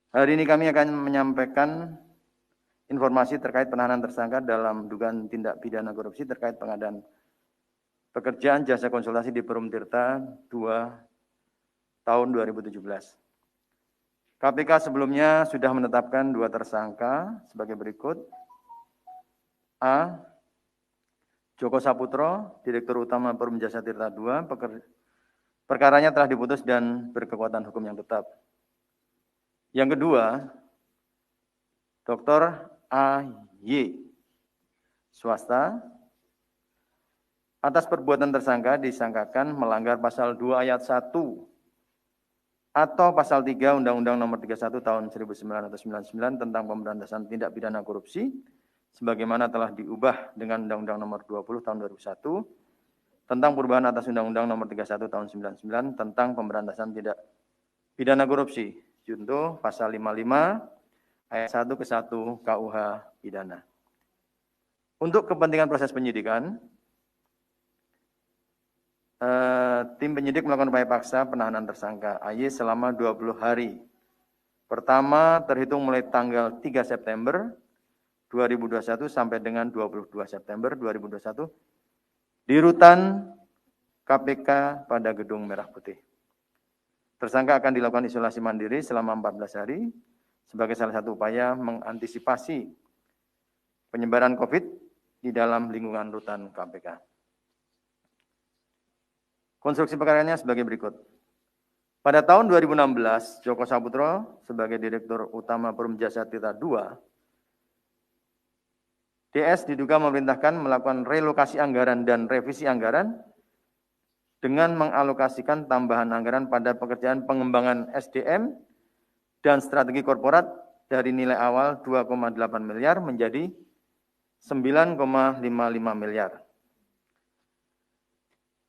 Hari ini kami akan menyampaikan informasi terkait penahanan tersangka dalam dugaan tindak pidana korupsi terkait pengadaan pekerjaan jasa konsultasi di Perum Tirta 2 tahun 2017. KPK sebelumnya sudah menetapkan 2 tersangka sebagai berikut. A. Joko Saputro, Direktur Utama Perum Jasa Tirta 2, perkaranya telah diputus dan berkekuatan hukum yang tetap. Yang kedua, Dr. A.Y. swasta, atas perbuatan tersangka disangkakan melanggar pasal 2 ayat 1 atau pasal 3 Undang-Undang Nomor 31 Tahun 1999 tentang pemberantasan tindak pidana korupsi sebagaimana telah diubah dengan Undang-Undang Nomor 20 Tahun 2001 tentang perubahan atas Undang-Undang Nomor 31 Tahun 1999 tentang pemberantasan tindak pidana korupsi. Junto pasal 55 ayat 1 ke 1 KUH pidana. Untuk kepentingan proses penyidikan, tim penyidik melakukan upaya paksa penahanan tersangka AY selama 20 hari. Pertama terhitung mulai tanggal 3 September 2021 sampai dengan 22 September 2021 di rutan KPK pada Gedung Merah Putih. Tersangka akan dilakukan isolasi mandiri selama 14 hari sebagai salah satu upaya mengantisipasi penyebaran COVID di dalam lingkungan rutan KPK. Konstruksi perkaranya sebagai berikut. Pada tahun 2016, Joko Saputro sebagai Direktur Utama Perum Jasa Tirta 2, DS diduga memerintahkan melakukan relokasi anggaran dan revisi anggaran dengan mengalokasikan tambahan anggaran pada pekerjaan pengembangan SDM dan strategi korporat dari nilai awal 2,8 miliar menjadi 9,55 miliar.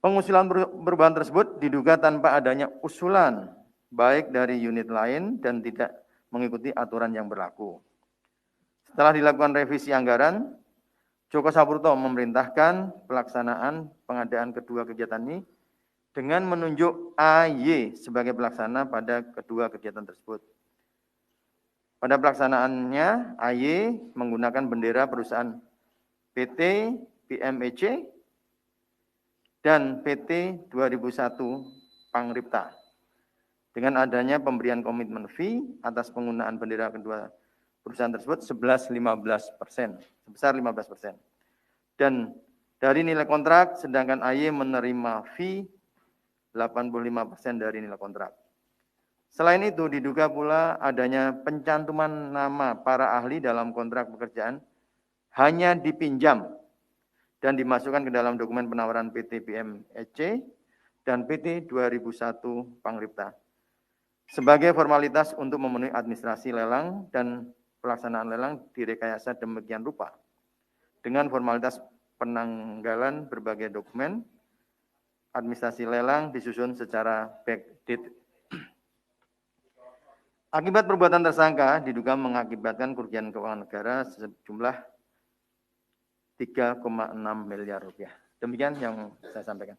Pengusulan perubahan tersebut diduga tanpa adanya usulan baik dari unit lain dan tidak mengikuti aturan yang berlaku. Setelah dilakukan revisi anggaran, Joko Saputro memerintahkan pelaksanaan pengadaan kedua kegiatan ini dengan menunjuk AY sebagai pelaksana pada kedua kegiatan tersebut. Pada pelaksanaannya, AY menggunakan bendera perusahaan PT PMEC dan PT 2001 Pangripta. Dengan adanya pemberian komitmen fee atas penggunaan bendera kedua perusahaan tersebut sebesar 15%. Dan dari nilai kontrak, sedangkan AY menerima fee 85% dari nilai kontrak. Selain itu, diduga pula adanya pencantuman nama para ahli dalam kontrak pekerjaan hanya dipinjam dan dimasukkan ke dalam dokumen penawaran PT PMEC dan PT 2001 Pangripta sebagai formalitas untuk memenuhi administrasi lelang dan pelaksanaan lelang direkayasa demikian rupa dengan formalitas penanggalan berbagai dokumen administrasi lelang disusun secara backdate. Akibat perbuatan tersangka diduga mengakibatkan kerugian keuangan negara sejumlah 3,6 miliar rupiah. Demikian yang saya sampaikan.